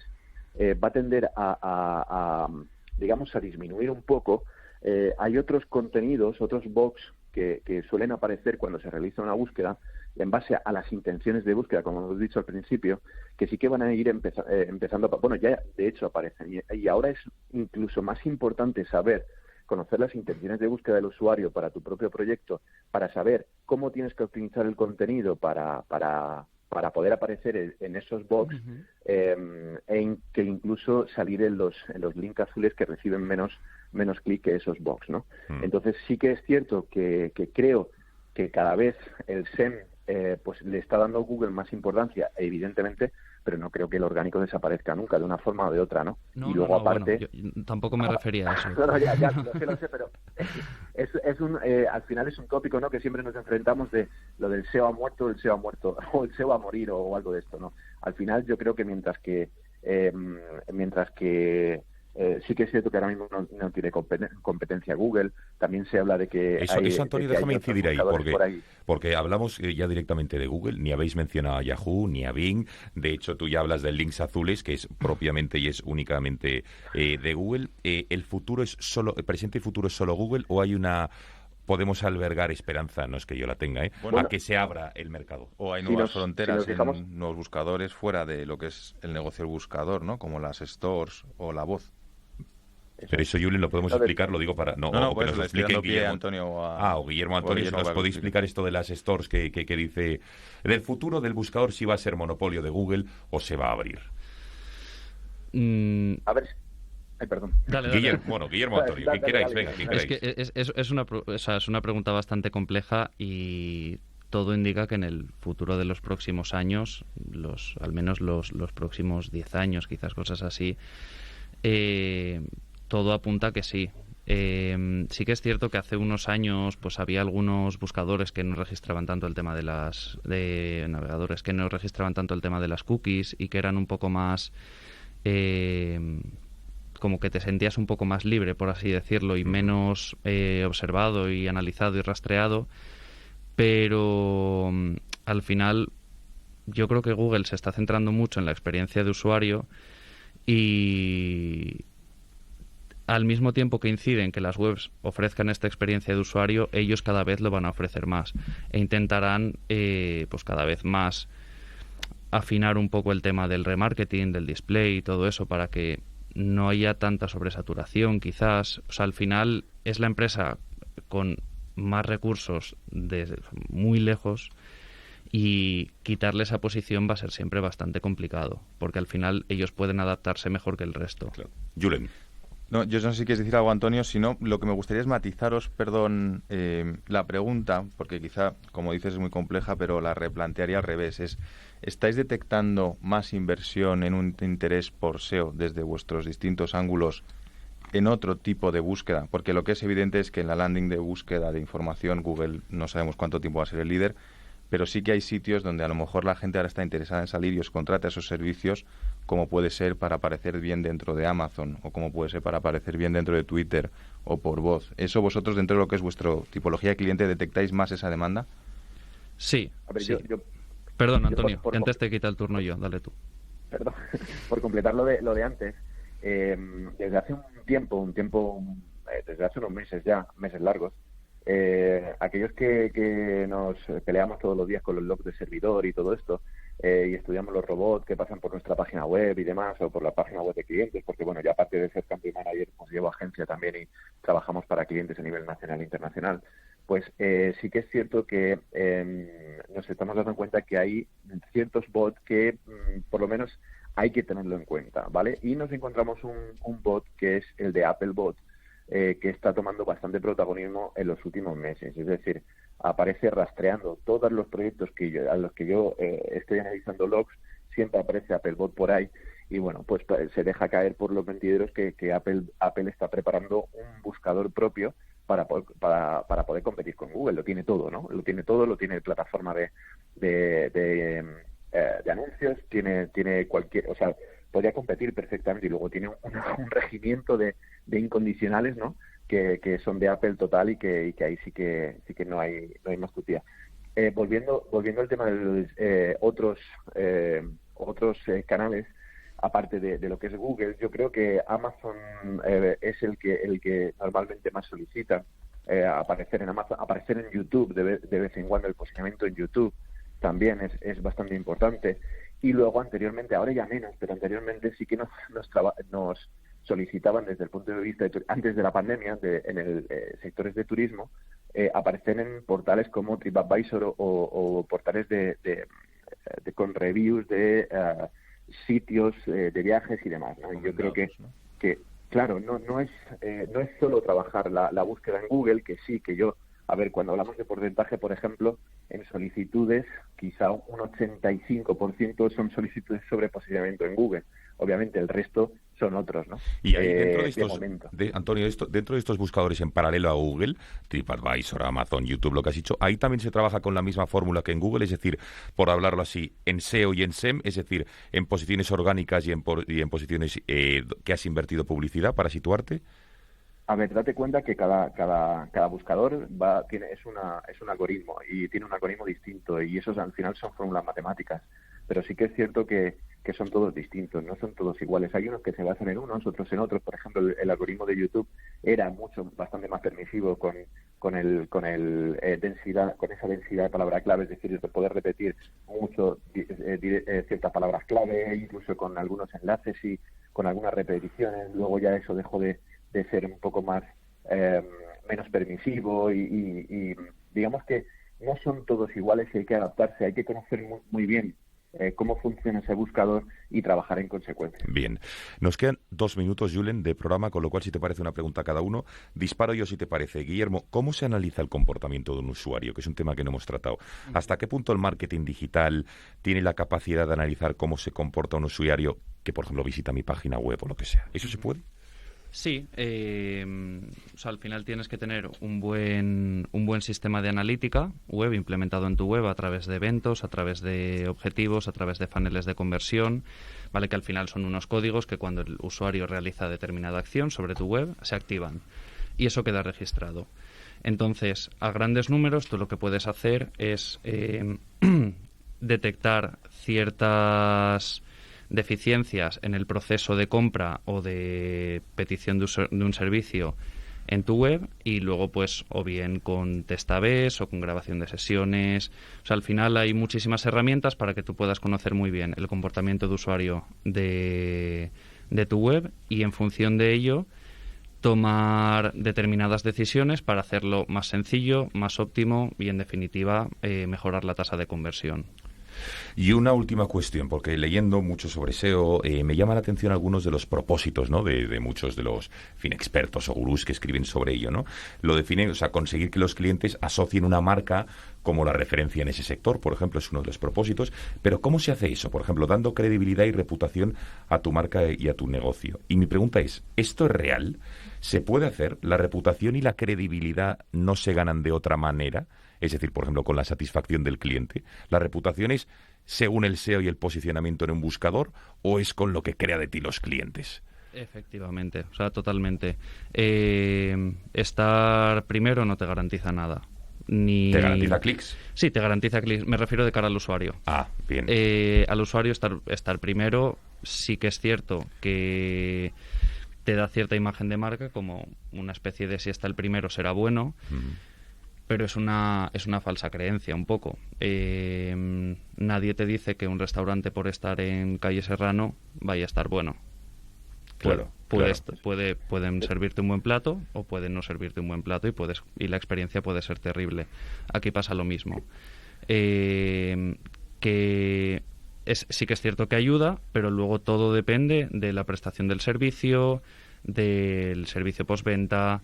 va a tender a disminuir un poco. Hay otros contenidos, otros box que suelen aparecer cuando se realiza una búsqueda en base a las intenciones de búsqueda, como hemos dicho al principio, que sí que van a ir empezando ya de hecho aparecen. Y ahora es incluso más importante conocer las intenciones de búsqueda del usuario para tu propio proyecto, para saber cómo tienes que optimizar el contenido para poder aparecer en esos box, que incluso salir en los links azules que reciben menos clic que esos box, ¿no? Entonces sí que es cierto que creo que cada vez el SEM pues le está dando a Google más importancia, evidentemente, pero no creo que el orgánico desaparezca nunca, de una forma o de otra, ¿no? Y luego aparte... Bueno, yo tampoco me refería a eso. No, ya, lo sé, pero al final es un tópico, ¿no?, que siempre nos enfrentamos de lo del SEO ha muerto, o el SEO va a morir o algo de esto, ¿no? Al final yo creo que mientras que sí que es cierto que ahora mismo no tiene competencia Google. También se habla de que eso Antonio, déjame incidir ahí, porque hablamos ya directamente de Google. Ni habéis mencionado a Yahoo, ni a Bing. De hecho, tú ya hablas de links azules, que es propiamente y es únicamente de Google. ¿El presente y futuro es solo Google, o hay podemos albergar esperanza, no es que yo la tenga, a que se abra el mercado? O hay nuevas fronteras, nuevos buscadores fuera de lo que es el negocio del buscador, ¿no? Como las stores o la voz. Pero eso, Julen, lo podemos explicar, lo digo para... No, pues nos lo explique Guillermo Antonio. O Guillermo Antonio, ¿nos podéis explicar esto de las stores que dice del futuro del buscador, si va a ser monopolio de Google o se va a abrir? A ver... Ay, perdón. Dale. Guillermo Antonio, quien queráis, venga, quien queráis. Es una pregunta bastante compleja y todo indica que en el futuro de los próximos años, al menos los próximos 10 años, quizás cosas así, todo apunta a que sí. Sí que es cierto que hace unos años pues había algunos buscadores que no registraban tanto el tema de navegadores que no registraban tanto el tema de las cookies y que eran un poco más como que te sentías un poco más libre, por así decirlo, y menos observado y analizado y rastreado, pero al final yo creo que Google se está centrando mucho en la experiencia de usuario y al mismo tiempo que incide en que las webs ofrezcan esta experiencia de usuario, ellos cada vez lo van a ofrecer más e intentarán pues cada vez más afinar un poco el tema del remarketing, del display y todo eso para que no haya tanta sobresaturación quizás. O sea, al final es la empresa con más recursos de muy lejos y quitarle esa posición va a ser siempre bastante complicado porque al final ellos pueden adaptarse mejor que el resto. Claro. Julen. No, yo no sé si quieres decir algo, Antonio, sino lo que me gustaría es matizaros, la pregunta, porque quizá, como dices, es muy compleja, pero la replantearía al revés. ¿Estáis detectando más inversión en un interés por SEO desde vuestros distintos ángulos en otro tipo de búsqueda? Porque lo que es evidente es que en la landing de búsqueda de información, Google no sabemos cuánto tiempo va a ser el líder, pero sí que hay sitios donde a lo mejor la gente ahora está interesada en salir y os contrata esos servicios, como puede ser para aparecer bien dentro de Amazon o como puede ser para aparecer bien dentro de Twitter o por voz. ¿Eso vosotros, dentro de lo que es vuestra tipología de cliente, detectáis más esa demanda? Sí. A ver, sí. yo Perdón, Antonio, antes te quita el turno yo, dale tú. Perdón, por completar lo de antes, desde hace un tiempo, desde hace unos meses ya, meses largos, aquellos que nos peleamos todos los días con los logs de servidor y todo esto, y estudiamos los robots que pasan por nuestra página web y demás, o por la página web de clientes, porque bueno, ya aparte de ser country manager, pues llevo agencia también y trabajamos para clientes a nivel nacional e internacional. Pues sí que es cierto que nos estamos dando cuenta que hay ciertos bots que por lo menos hay que tenerlo en cuenta, ¿vale? Y nos encontramos un bot que es el de Apple Bot, que está tomando bastante protagonismo en los últimos meses. Es decir, aparece rastreando todos los proyectos a los que yo estoy analizando logs, siempre aparece Apple Bot por ahí. Y bueno, pues se deja caer por los mentideros que Apple está preparando un buscador propio para poder competir con Google. Lo tiene todo, ¿no? Lo tiene plataforma de anuncios, tiene cualquier, o sea, podría competir perfectamente, y luego tiene un regimiento de incondicionales, ¿no? Que son de Apple total y que ahí sí que no hay más tutía. Volviendo al tema de los otros canales, aparte de lo que es Google, yo creo que Amazon es el que normalmente más solicita aparecer en Amazon, aparecer en YouTube de vez en cuando. El posicionamiento en YouTube también es bastante importante. Y luego anteriormente, ahora ya menos, pero anteriormente sí que nos solicitaban desde el punto de vista antes de la pandemia, en el sectores de turismo, aparecer en portales como TripAdvisor o portales con reviews de sitios de viajes y demás, ¿no? Y yo creo que claro, no es solo trabajar la búsqueda en Google, que sí, que yo, a ver, cuando hablamos de porcentaje, por ejemplo, en solicitudes, quizá un 85% son solicitudes sobre posicionamiento en Google. Obviamente el resto son otros, ¿no? Y ahí dentro de estos, Antonio, dentro de estos buscadores en paralelo a Google, TripAdvisor, Amazon, YouTube, lo que has dicho, ahí también se trabaja con la misma fórmula que en Google, es decir, por hablarlo así, en SEO y en SEM, es decir, en posiciones orgánicas y en posiciones que has invertido publicidad para situarte. A ver, date cuenta que cada buscador es un algoritmo y tiene un algoritmo distinto, y esos al final son fórmulas matemáticas. Pero sí que es cierto que son todos distintos, no son todos iguales. Hay unos que se basan en unos, otros en otros. Por ejemplo, el algoritmo de YouTube era bastante más permisivo con esa densidad de palabra clave, es decir, de poder repetir mucho ciertas palabras clave, incluso con algunos enlaces y con algunas repeticiones. Luego ya eso dejó de ser un poco más menos permisivo y digamos que no son todos iguales y hay que adaptarse, hay que conocer muy bien cómo funciona ese buscador y trabajar en consecuencia. Bien, nos quedan 2 minutos, Julen, de programa, con lo cual, si te parece, una pregunta a cada uno. Disparo yo, si te parece. Guillermo, ¿cómo se analiza el comportamiento de un usuario? Que es un tema que no hemos tratado. ¿Hasta qué punto el marketing digital tiene la capacidad de analizar cómo se comporta un usuario que, por ejemplo, visita mi página web o lo que sea? ¿Eso se puede? Sí, o sea, al final tienes que tener un buen sistema de analítica web implementado en tu web a través de eventos, a través de objetivos, a través de paneles de conversión, ¿vale? Que al final son unos códigos que cuando el usuario realiza determinada acción sobre tu web se activan y eso queda registrado. Entonces, a grandes números, tú lo que puedes hacer es detectar ciertas deficiencias en el proceso de compra o de petición de un servicio en tu web, y luego pues o bien con test A/Bs o con grabación de sesiones. O sea, al final hay muchísimas herramientas para que tú puedas conocer muy bien el comportamiento de usuario de tu web, y en función de ello tomar determinadas decisiones para hacerlo más sencillo, más óptimo y, en definitiva, mejorar la tasa de conversión. Y una última cuestión, porque leyendo mucho sobre SEO me llama la atención algunos de los propósitos, ¿no?, de muchos de los expertos o gurús que escriben sobre ello, ¿no? Lo definen, o sea, conseguir que los clientes asocien una marca como la referencia en ese sector, por ejemplo, es uno de los propósitos. Pero ¿cómo se hace eso? Por ejemplo, dando credibilidad y reputación a tu marca y a tu negocio. Y mi pregunta es, ¿esto es real? ¿Se puede hacer? ¿La reputación y la credibilidad no se ganan de otra manera? Es decir, por ejemplo, con la satisfacción del cliente. ¿La reputación es según el SEO y el posicionamiento en un buscador, o es con lo que crea de ti los clientes? Efectivamente, o sea, totalmente. Estar primero no te garantiza nada. ¿Te garantiza clics? Sí, te garantiza clics. Me refiero de cara al usuario. Ah, bien. Al usuario estar primero sí que es cierto que te da cierta imagen de marca, como una especie de si está el primero será bueno. Pero es una falsa creencia un poco. Nadie te dice que un restaurante, por estar en calle Serrano, vaya a estar bueno. Claro, pueden servirte un buen plato o pueden no servirte un buen plato, y la experiencia puede ser terrible. Aquí pasa lo mismo. Sí que es cierto que ayuda, pero luego todo depende de la prestación del servicio postventa,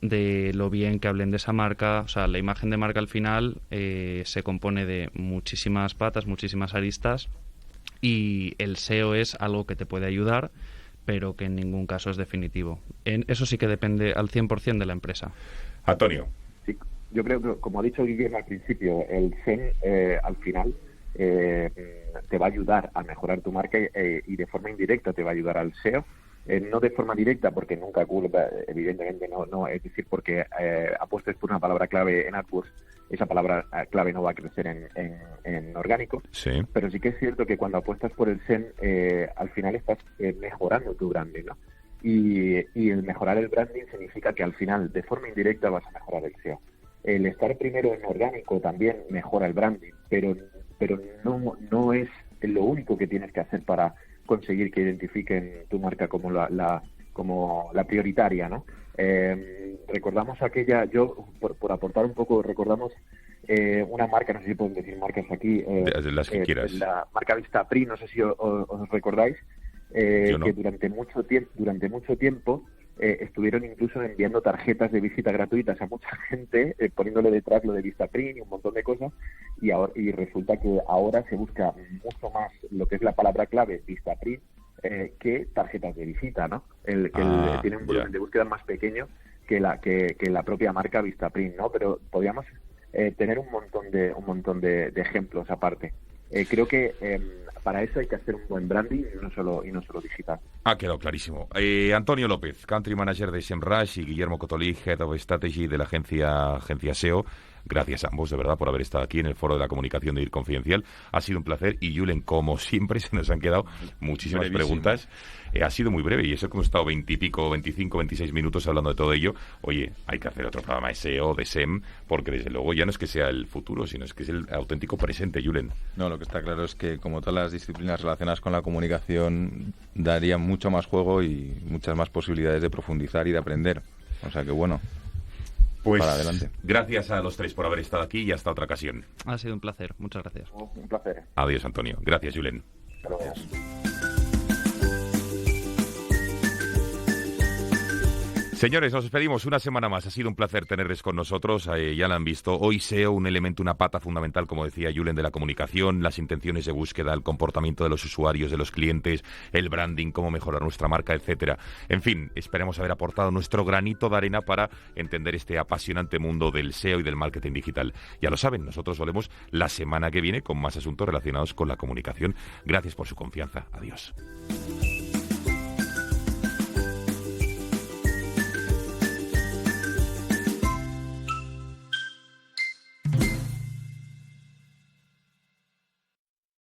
de lo bien que hablen de esa marca. O sea, la imagen de marca al final se compone de muchísimas patas, muchísimas aristas, y el SEO es algo que te puede ayudar, pero que en ningún caso es definitivo. Eso sí que depende al 100% de la empresa. Antonio. Sí, yo creo que, como ha dicho Guillermo al principio, el SEM al final te va a ayudar a mejorar tu marca, y de forma indirecta te va a ayudar al SEO. No de forma directa, porque nunca Google, evidentemente no, es decir, porque apuestes por una palabra clave en AdWords, esa palabra clave no va a crecer en orgánico. Sí. Pero sí que es cierto que cuando apuestas por el SEM, al final estás mejorando tu branding, ¿no? Y el mejorar el branding significa que al final, de forma indirecta, vas a mejorar el SEO. El estar primero en orgánico también mejora el branding, pero no es lo único que tienes que hacer para conseguir que identifiquen tu marca como la prioritaria, ¿no? Recordamos yo por aportar un poco, recordamos una marca, no sé si pueden decir marcas aquí, de las que quieras. La marca Vistaprint, no sé si os recordáis, no. Que durante mucho tiempo estuvieron incluso enviando tarjetas de visita gratuitas a mucha gente, poniéndole detrás lo de Vistaprint y un montón de cosas, y resulta que ahora se busca mucho más lo que es la palabra clave Vistaprint que tarjetas de visita, ¿no? Tiene un volumen de búsqueda más pequeño que la propia marca Vistaprint, ¿no? Pero podríamos tener un montón de ejemplos aparte. Creo que para eso hay que hacer un buen branding y no solo digital. Ha quedado clarísimo. Antonio López, Country Manager de SEMrush, y Guillermo Cotolí, Head of Strategy de la agencia SEO. Gracias a ambos, de verdad, por haber estado aquí en el Foro de la Comunicación de DIR Confidencial. Ha sido un placer. Y Julen, como siempre, se nos han quedado muchísimas preguntas. Ha sido muy breve, y eso que hemos estado 25, 26 minutos hablando de todo ello. Oye, hay que hacer otro programa de SEO, de SEM, porque desde luego ya no es que sea el futuro, sino es que es el auténtico presente, Julen. No, lo que está claro es que, como todas las disciplinas relacionadas con la comunicación, daría mucho más juego y muchas más posibilidades de profundizar y de aprender. O sea que bueno, pues para adelante. Gracias a los tres por haber estado aquí, y hasta otra ocasión. Ha sido un placer, muchas gracias. Un placer. Adiós, Antonio. Gracias, Julen. Gracias. Señores, nos despedimos una semana más. Ha sido un placer tenerles con nosotros. Ya la han visto. Hoy SEO, un elemento, una pata fundamental, como decía Julen, de la comunicación, las intenciones de búsqueda, el comportamiento de los usuarios, de los clientes, el branding, cómo mejorar nuestra marca, etcétera. En fin, esperemos haber aportado nuestro granito de arena para entender este apasionante mundo del SEO y del marketing digital. Ya lo saben, nosotros volvemos la semana que viene con más asuntos relacionados con la comunicación. Gracias por su confianza. Adiós.